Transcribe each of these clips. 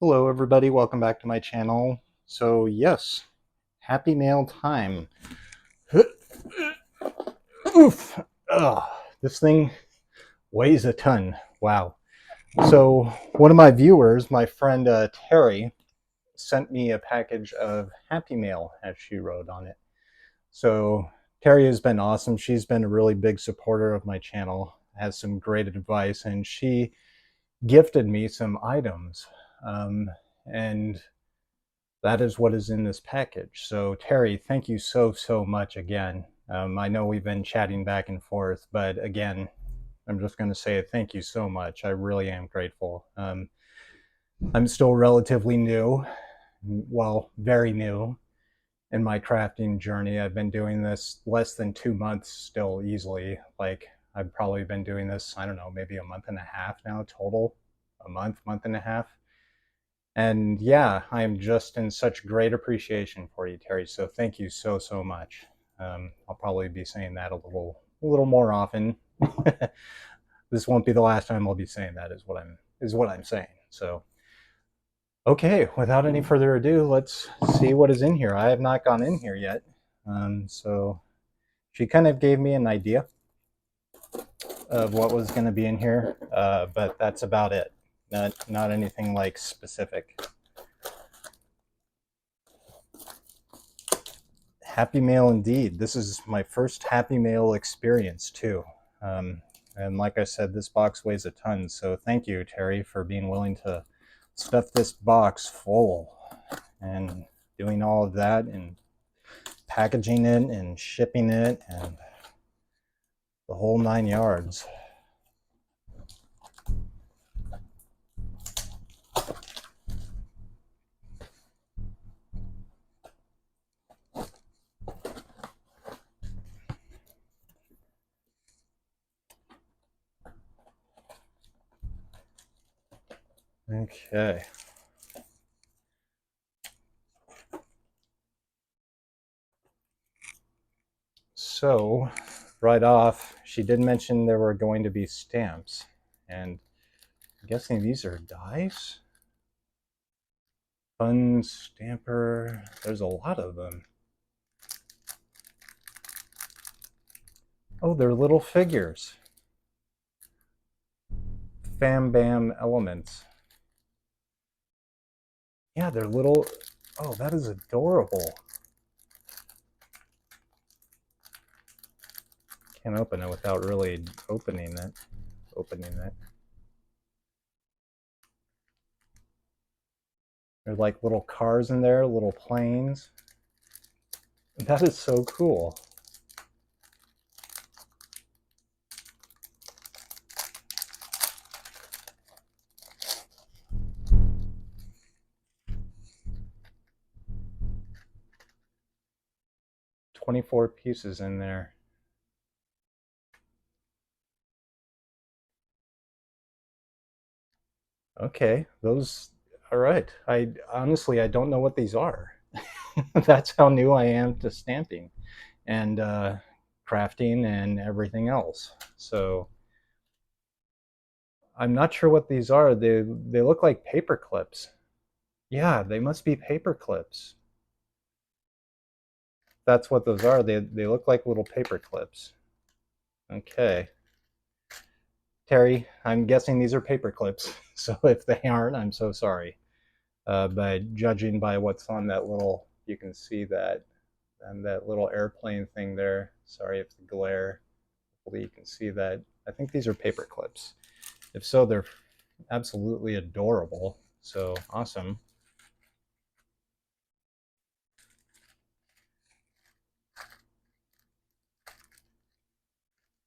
Hello everybody, welcome back to my channel. So yes, happy mail time. Oof! Ugh, this thing weighs a ton. Wow. So one of my viewers, my friend Teri, sent me a package of Happy Mail, as she wrote on it. So Teri has been awesome. She's been a really big supporter of my channel, has some great advice, and she gifted me some items. And that is what is in this package. So Teri, thank you so much again. I know we've been chatting back and forth, but again, I'm just going to say thank you so much. I really am grateful. I'm still relatively new, well, very new in my crafting journey. I've been doing this less than 2 months still easily. Like I've probably been doing this, I don't know, maybe a month and a half now total. A month and a half. And yeah, I am just in such great appreciation for you, Teri. So thank you so much. I'll probably be saying that a little more often. This won't be the last time I'll be saying that. Is what I'm saying. So okay, without any further ado, let's see what is in here. I have not gone in here yet. So she kind of gave me an idea of what was going to be in here, but that's about it. Not anything like specific. Happy Mail indeed. This is my first Happy Mail experience too. And like I said, this box weighs a ton. So thank you, Teri, for being willing to stuff this box full and doing all of that and packaging it and shipping it and the whole 9 yards. Okay. So right off, she did mention there were going to be stamps, and I'm guessing these are dies. Fun stamper. There's a lot of them. Oh, they're little figures. Fam Bam elements. Yeah, they're little. Oh, that is adorable. Can't open it without really opening it. There's like little cars in there, little planes. That is so cool. "24 pieces in there." Okay, those. All right. I honestly I don't know what these are. That's how new I am to stamping and crafting and everything else. So I'm not sure what these are. They look like paper clips. Yeah, they must be paper clips. That's what those are. They look like little paper clips. Okay. Teri, I'm guessing these are paper clips. So if they aren't, I'm so sorry. But judging by what's on that little, you can see that, and that little airplane thing there. Sorry if the glare. Hopefully you can see that. I think these are paper clips. If so, they're absolutely adorable. So awesome.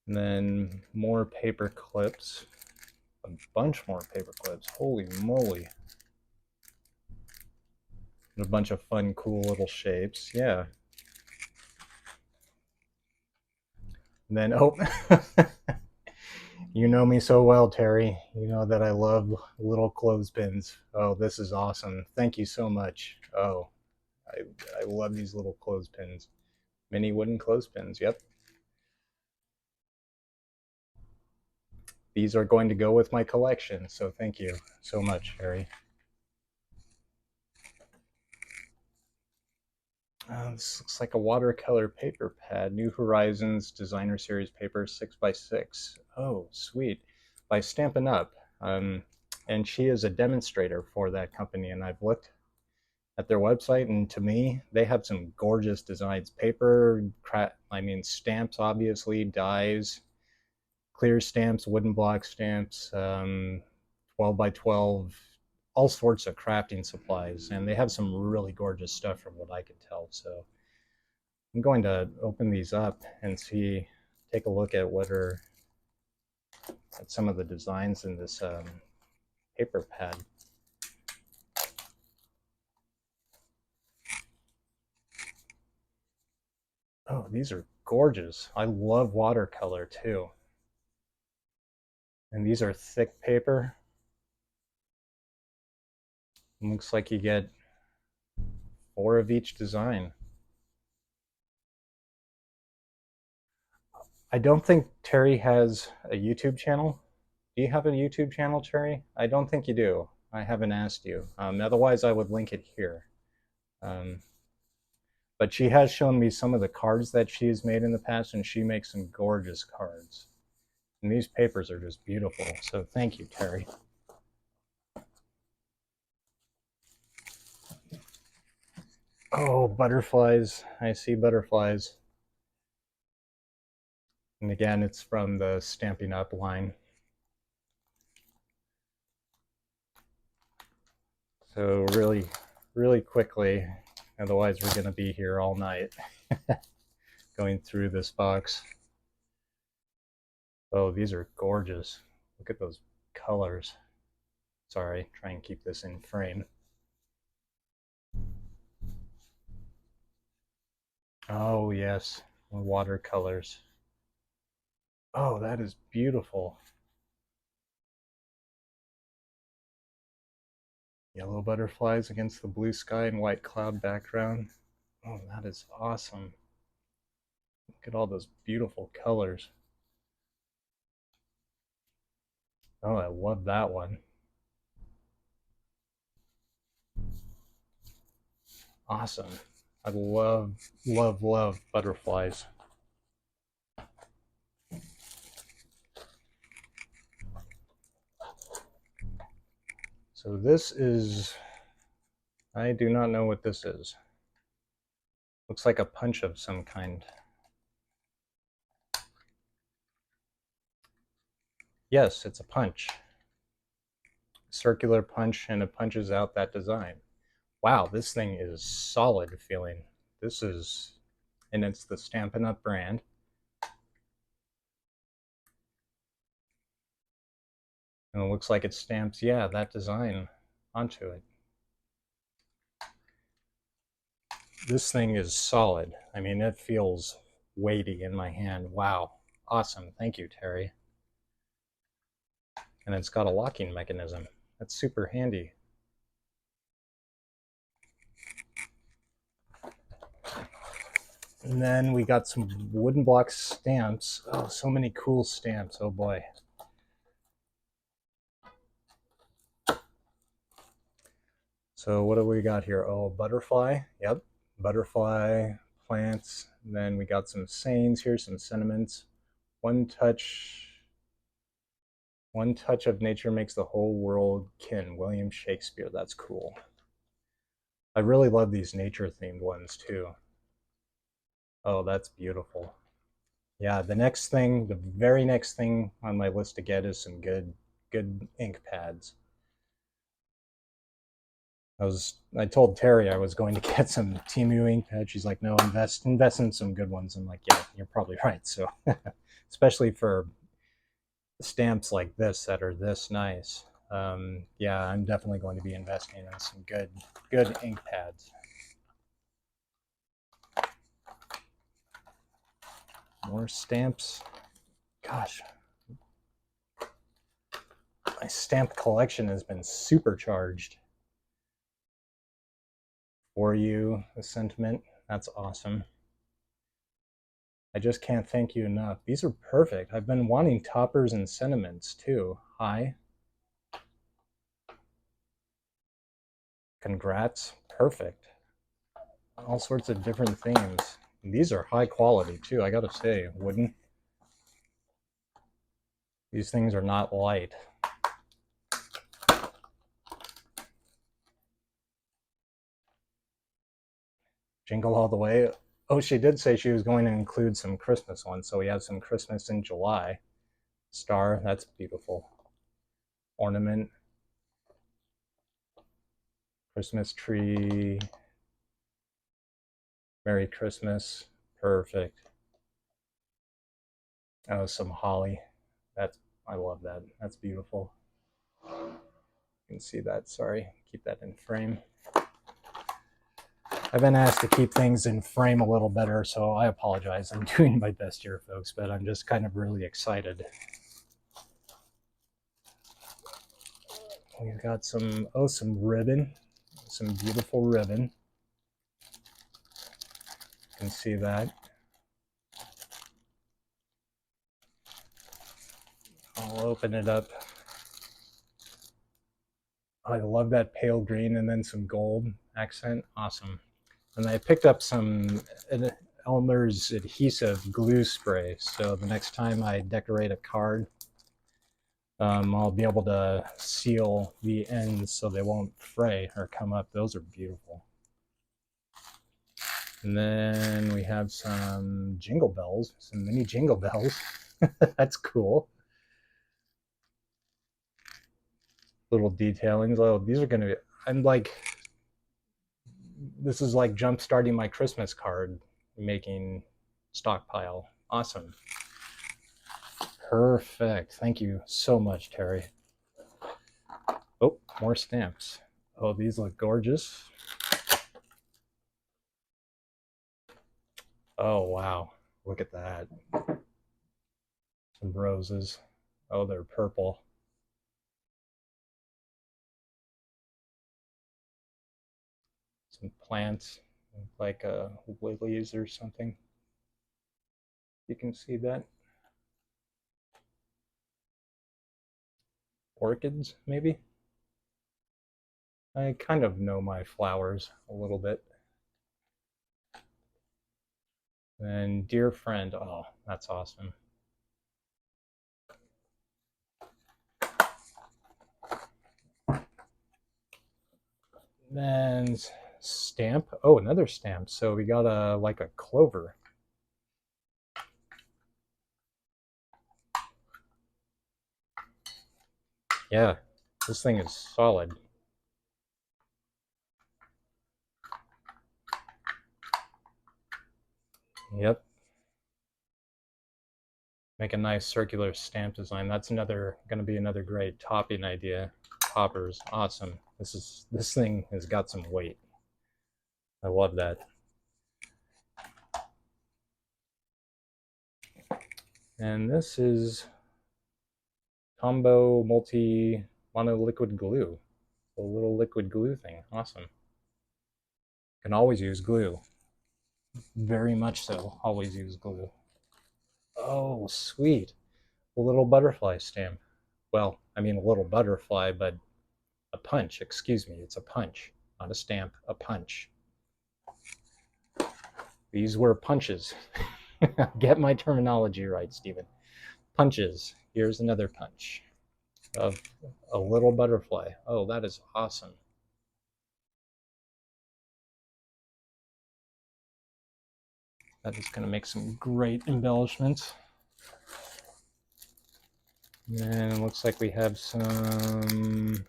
And then more paper clips. A bunch more paper clips. Holy moly. And a bunch of fun, cool little shapes. Yeah. And then, oh, you know me so well, Teri. You know that I love little clothespins. Oh, this is awesome. Thank you so much. Oh, I, I love these little clothespins. Mini wooden clothespins. Yep. These are going to go with my collection. So thank you so much, Teri. This looks like a watercolor paper pad. New Horizons Designer Series paper 6x6. Oh, sweet. By Stampin' Up. And she is a demonstrator for that company, and I've looked at their website, and to me, they have some gorgeous designs. Paper, stamps, obviously, dies, clear stamps, wooden block stamps, 12 by 12, all sorts of crafting supplies, and they have some really gorgeous stuff from what I can tell. So I'm going to open these up and take a look at at some of the designs in this paper pad. Oh, these are gorgeous. I love watercolor too. And these are thick paper. It looks like you get 4 of each design. I don't think Teri has a YouTube channel. Do you have a YouTube channel, Teri? I don't think you do. I haven't asked you. Otherwise, I would link it here. But she has shown me some of the cards that she's made in the past, and she makes some gorgeous cards. And these papers are just beautiful. So thank you, Teri. Oh, butterflies. I see butterflies. And again, it's from the Stampin' Up line. So really quickly, otherwise we're going to be here all night going through this box. Oh, these are gorgeous. Look at those colors. Sorry, try and keep this in frame. Oh, yes, watercolors. Oh, that is beautiful. Yellow butterflies against the blue sky and white cloud background. Oh, that is awesome. Look at all those beautiful colors. Oh, I love that one. Awesome. I love butterflies. So this is, I do not know what this is. Looks like a punch of some kind. Yes, it's a punch. Circular punch, and it punches out that design. Wow, this thing is solid feeling. This is, and it's the Stampin' Up brand. And it looks like it stamps, yeah, that design onto it. This thing is solid. I mean, it feels weighty in my hand. Wow, awesome. Thank you, Teri. And it's got a locking mechanism. That's super handy. And then we got some wooden block stamps. Oh, so many cool stamps. Oh boy. So what do we got here? Oh, butterfly. Yep, butterfly, plants. And then we got some sayings here, some sentiments. One touch of nature makes the whole world kin. William Shakespeare. That's cool. I really love these nature themed ones too. Oh, that's beautiful. Yeah, the very next thing on my list to get is some good ink pads. I told Teri I was going to get some Temu ink pads. She's like, no, invest in some good ones. I'm like, yeah, you're probably right. So especially for stamps like this that are this nice. Yeah, I'm definitely going to be investing in some good ink pads. More stamps. Gosh, my stamp collection has been supercharged. For you, a sentiment. That's awesome. I just can't thank you enough. These are perfect. I've been wanting toppers and sentiments too. Hi. Congrats. Perfect. all sorts of different themes. And these are high quality too, I gotta say. Wooden. These things are not light. Jingle all the way. Oh, she did say she was going to include some Christmas ones, so we have some Christmas in July. Star, that's beautiful. Ornament. Christmas tree. Merry Christmas. Perfect. Oh, some holly. That's, I love that. That's beautiful. You can see that. Sorry, keep that in frame. I've been asked to keep things in frame a little better, so I apologize. I'm doing my best here, folks, but I'm just kind of really excited. We've got some, oh, some ribbon, some beautiful ribbon. You can see that. I'll open it up. I love that pale green and then some gold accent. Awesome. And I picked up some Elmer's adhesive glue spray. So the next time I decorate a card, I'll be able to seal the ends so they won't fray or come up. Those are beautiful. And then we have some jingle bells, some mini jingle bells. That's cool. Little detailings. Oh, these are going to be, I'm like, this is like jump starting my Christmas card making stockpile. Awesome. Perfect. Thank you so much, Terry. Oh, more stamps. Oh, these look gorgeous. Oh, wow. Look at that. Some roses. Oh, they're purple. Some plants, like lilies or something. You can see that. Orchids, maybe? I kind of know my flowers a little bit. And dear friend, oh, that's awesome. Then stamp. Oh, another stamp. So we got a like a clover. Yeah, this thing is solid. Yep. Make a nice circular stamp design. That's another going to be another great topping idea. Toppers, awesome. This thing has got some weight. I love that. And this is combo multi mono liquid glue. A little liquid glue thing. Awesome. Can always use glue. Very much so. Always use glue. Oh, sweet. A little butterfly stamp. Well, I mean a little butterfly, but a punch. Excuse me. It's a punch, not a stamp. A punch. These were punches. Get my terminology right, Stephen. Punches. Here's another punch of a little butterfly. Oh, that is awesome. That is going to make some great embellishments. And it looks like we have some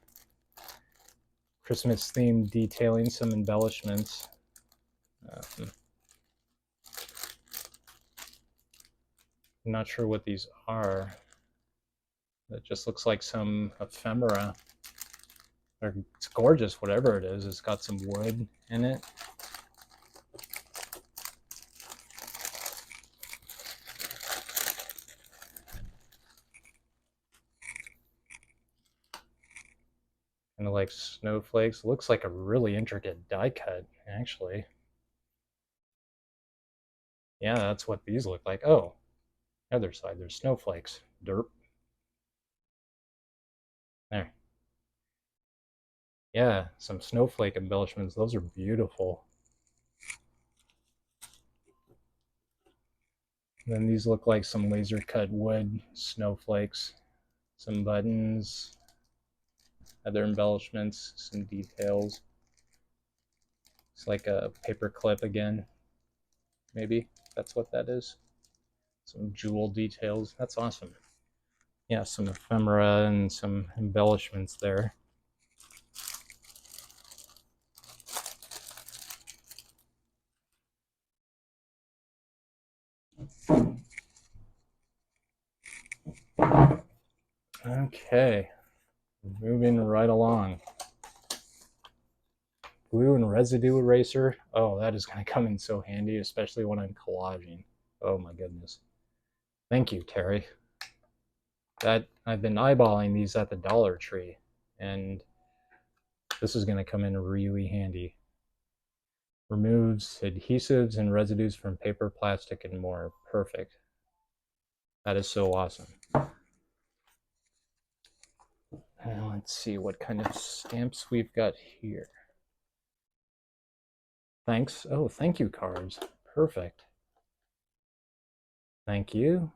Christmas themed detailing, some embellishments. I'm not sure what these are. It just looks like some ephemera. It's gorgeous, whatever it is. It's got some wood in it. Kind of like snowflakes. Looks like a really intricate die cut, actually. Yeah, that's what these look like. Oh, other side, there's snowflakes. Derp. There. Yeah, some snowflake embellishments. Those are beautiful. Then these look like some laser cut wood, snowflakes, some buttons, other embellishments, some details. It's like a paper clip again, maybe that's what that is. Some jewel details. That's awesome. Yeah, some ephemera and some embellishments there. Okay, moving right along. Glue and residue eraser. Oh, that is going to come in so handy, especially when I'm collaging. Oh my goodness. Thank you, Teri. That I've been eyeballing these at the Dollar Tree, and this is going to come in really handy. Removes adhesives and residues from paper, plastic, and more. Perfect. That is so awesome. And let's see what kind of stamps we've got here. Thanks. Oh, thank you cards. Perfect. Thank you.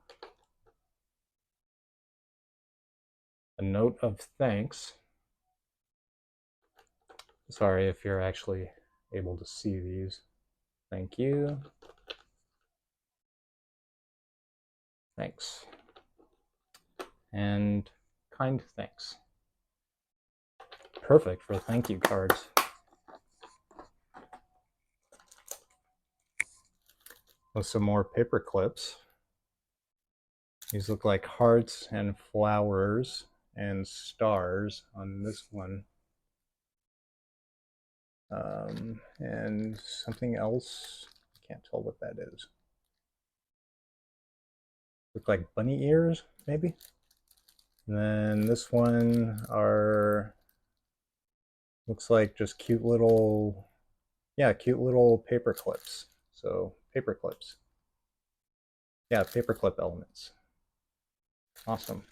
A note of thanks. Sorry if you're actually able to see these. Thank you. Thanks. And kind thanks. Perfect for thank you cards. With some more paper clips. These look like hearts and flowers and stars on this one. And something else. I can't tell what that is. Look like bunny ears, maybe? And then this one are, looks like just cute little, yeah, cute little paper clips. So paper clips. Yeah, paper clip elements. Awesome.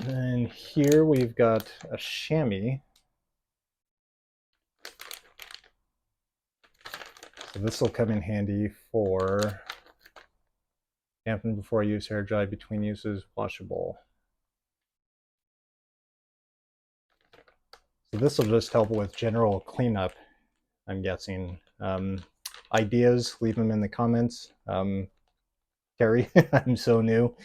And here we've got a chamois. So this will come in handy for dampen before use, hair dry between uses, washable. So this will just help with general cleanup, I'm guessing. Ideas, leave them in the comments. Teri, I'm so new.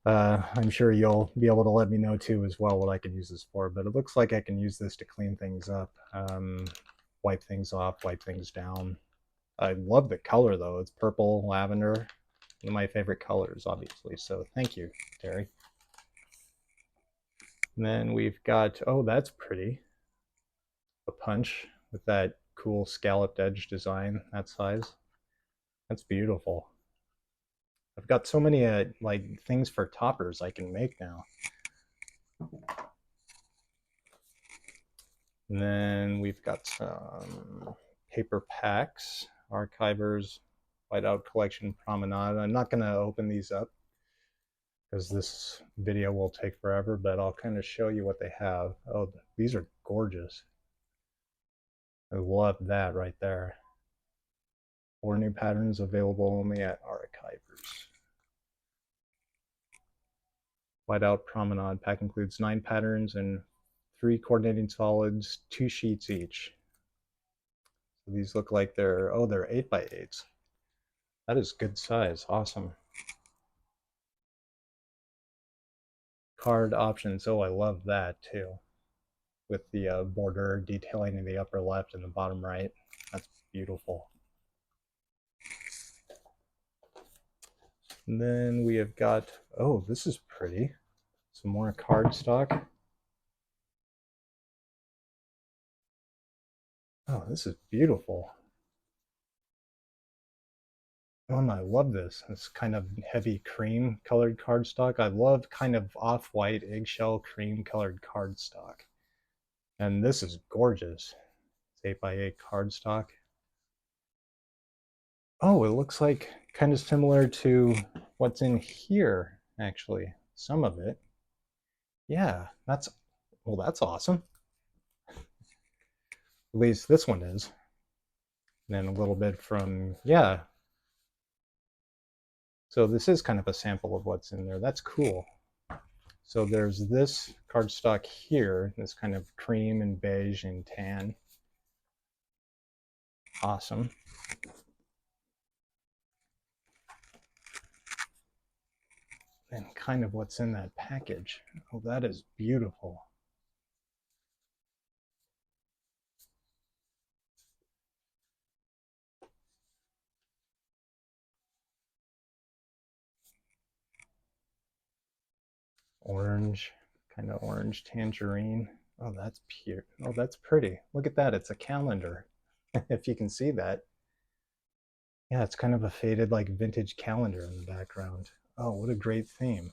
I'm sure you'll be able to let me know too as well what I can use this for, but it looks like I can use this to clean things up, wipe things off, wipe things down. I love the color though. It's purple, lavender, one of my favorite colors, obviously. So thank you, Teri. And then we've got, oh, that's pretty. A punch with that cool scalloped edge design, that size. That's beautiful. I've got so many like things for toppers I can make now. And then we've got some paper packs, archivers, whiteout collection, promenade. I'm not going to open these up because this video will take forever, but I'll kind of show you what they have. Oh, these are gorgeous. I love that right there. 4 new patterns available only at archivers. Whiteout promenade pack includes 9 patterns and 3 coordinating solids, 2 sheets each. So these look like they're 8x8s. That is good size. Awesome. Card options. Oh, I love that too. With the border detailing in the upper left and the bottom right. That's beautiful. And then we have got, oh, this is pretty. Some more cardstock. Oh, this is beautiful. Oh, and I love this. It's kind of heavy cream colored cardstock. I love kind of off-white eggshell cream colored cardstock. And this is gorgeous. It's 8x8 cardstock. Oh, it looks like kind of similar to what's in here, actually. Some of it. Yeah, that's awesome. At least this one is. And then a little bit from, yeah. So this is kind of a sample of what's in there. That's cool. So there's this cardstock here, this kind of cream and beige and tan. Awesome. And kind of what's in that package. Oh, that is beautiful. Orange, kind of orange tangerine. Oh, that's pure. Oh, that's pretty. Look at that. It's a calendar. If you can see that. Yeah, it's kind of a faded, like vintage calendar in the background. Oh, what a great theme.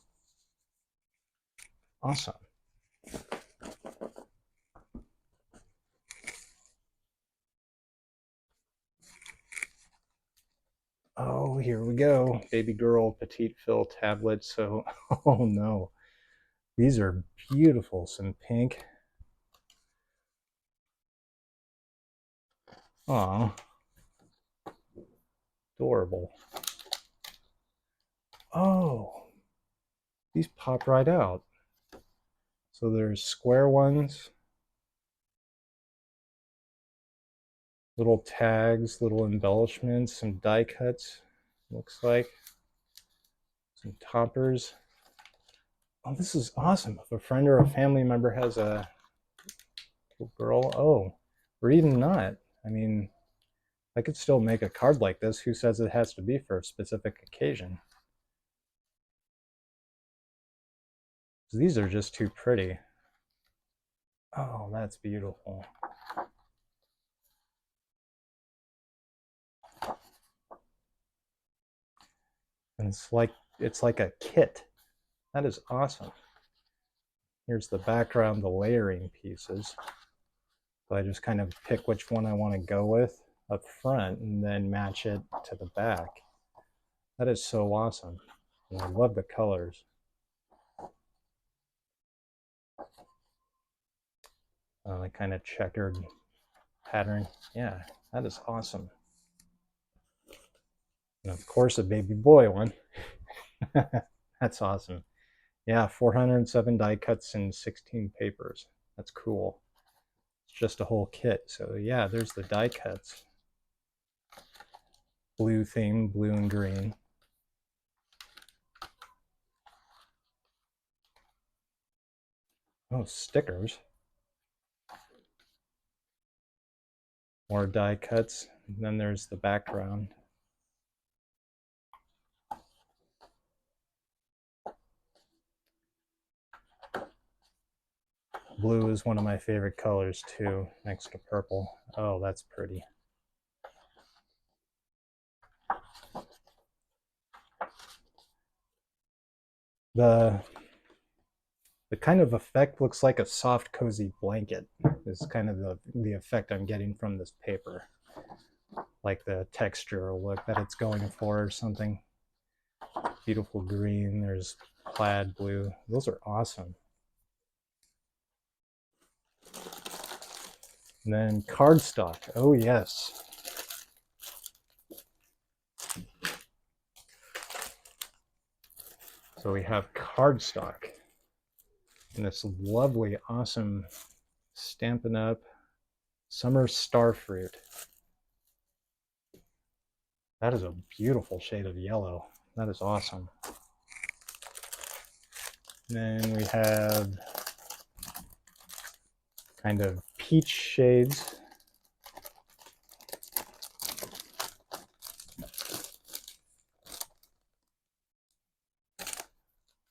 Awesome. Oh, here we go. Baby girl petite fill tablet. So, oh no. These are beautiful. Some pink. Oh, adorable. Oh, these pop right out. So there's square ones, little tags, little embellishments, some die cuts, looks like. Some toppers. Oh, this is awesome. If a friend or a family member has a little girl, oh, or even not. I mean, I could still make a card like this. Who says it has to be for a specific occasion? These are just too pretty. Oh, that's beautiful. And it's like a kit. That is awesome. Here's the background, the layering pieces. So I just kind of pick which one I want to go with up front and then match it to the back. That is so awesome. And I love the colors. The kind of checkered pattern. Yeah, that is awesome. And of course, a baby boy one. That's awesome. Yeah, 407 die cuts and 16 papers. That's cool. It's just a whole kit. So yeah, there's the die cuts. Blue theme, blue and green. Oh, stickers. More die cuts. And then there's the background. Blue is one of my favorite colors too, next to purple. Oh, that's pretty. The kind of effect looks like a soft, cozy blanket is kind of the effect I'm getting from this paper. Like the texture or look that it's going for or something. Beautiful green. There's plaid blue. Those are awesome. And then cardstock. Oh, yes. So we have cardstock. And this lovely, awesome Stampin' Up! Summer Starfruit. That is a beautiful shade of yellow. That is awesome. And then we have kind of peach shades.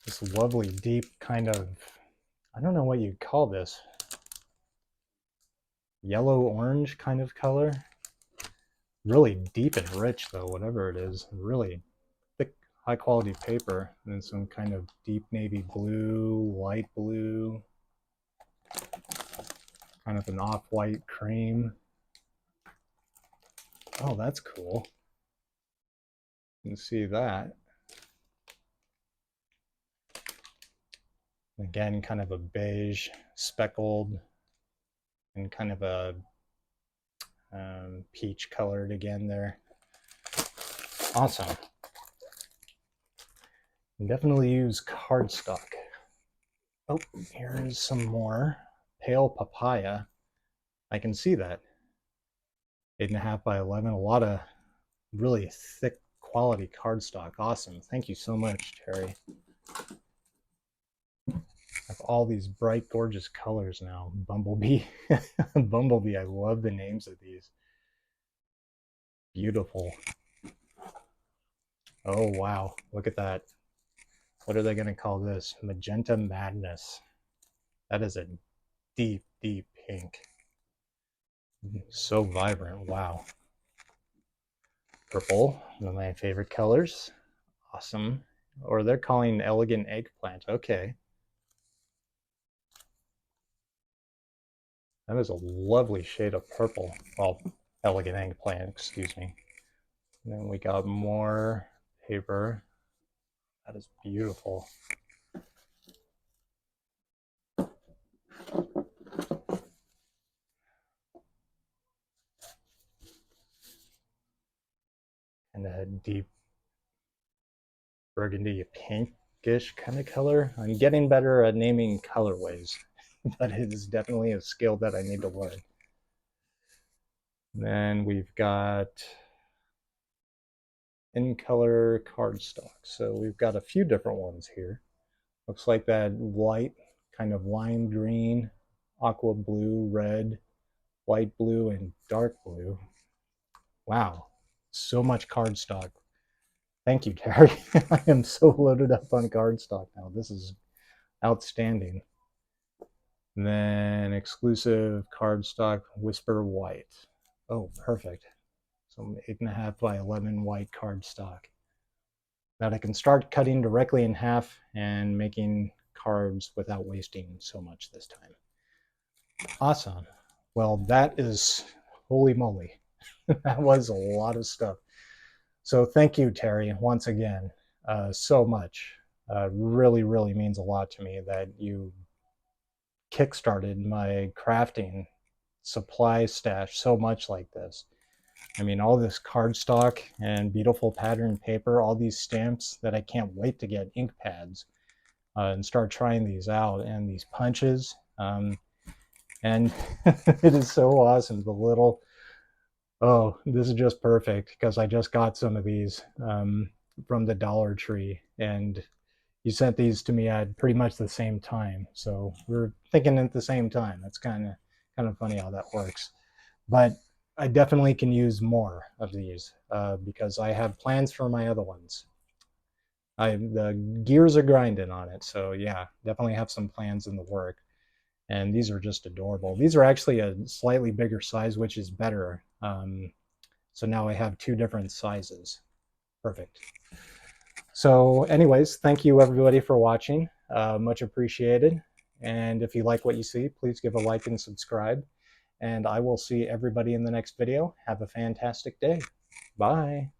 This lovely deep kind of, I don't know what you'd call this, yellow orange kind of color. Really deep and rich though, whatever it is. Really thick, high quality paper. And then some kind of deep navy blue, light blue, kind of an off-white cream. Oh, that's cool. You can see that. Again, kind of a beige, speckled, and kind of a peach colored again there. Awesome. Definitely use cardstock. Oh, here's some more. Pale papaya. I can see that. 8.5 by 11. A lot of really thick quality cardstock. Awesome. Thank you so much, Terry. I have all these bright, gorgeous colors now. Bumblebee. Bumblebee. I love the names of these. Beautiful. Oh, wow. Look at that. What are they going to call this? Magenta Madness. That is a deep, deep pink. So vibrant. Wow. Purple, one of my favorite colors. Awesome. Or they're calling elegant eggplant. Okay. That is a lovely shade of purple. Well, elegant eggplant, excuse me. And then we got more paper. That is beautiful. And a deep burgundy pinkish kind of color. I'm getting better at naming colorways, but it is definitely a skill that I need to learn. And then we've got in color cardstock. So we've got a few different ones here. Looks like that light kind of lime green, aqua blue, red, light blue, and dark blue. Wow, so much cardstock. Thank you, Terry. I am so loaded up on cardstock now. This is outstanding. And then exclusive cardstock Whisper White. Oh, perfect. So 8.5 by 11 white cardstock that I can start cutting directly in half and making cards without wasting so much this time. Awesome. Well, that is, holy moly. That was a lot of stuff. So thank you, Terry, once again, so much. Really, really means a lot to me that you kickstarted my crafting supply stash so much like this. I mean, all this cardstock and beautiful pattern paper, all these stamps that I can't wait to get ink pads and start trying these out, and these punches. And it is so awesome. The little, oh, this is just perfect because I just got some of these from the Dollar Tree, and you sent these to me at pretty much the same time. So we're thinking at the same time. That's kind of funny how that works. But I definitely can use more of these because I have plans for my other ones. The gears are grinding on it. So yeah, definitely have some plans in the work. And these are just adorable. These are actually a slightly bigger size, which is better. So now I have two different sizes. Perfect. So anyways, thank you everybody for watching. Much appreciated. And if you like what you see, please give a like and subscribe. And I will see everybody in the next video. Have a fantastic day. Bye.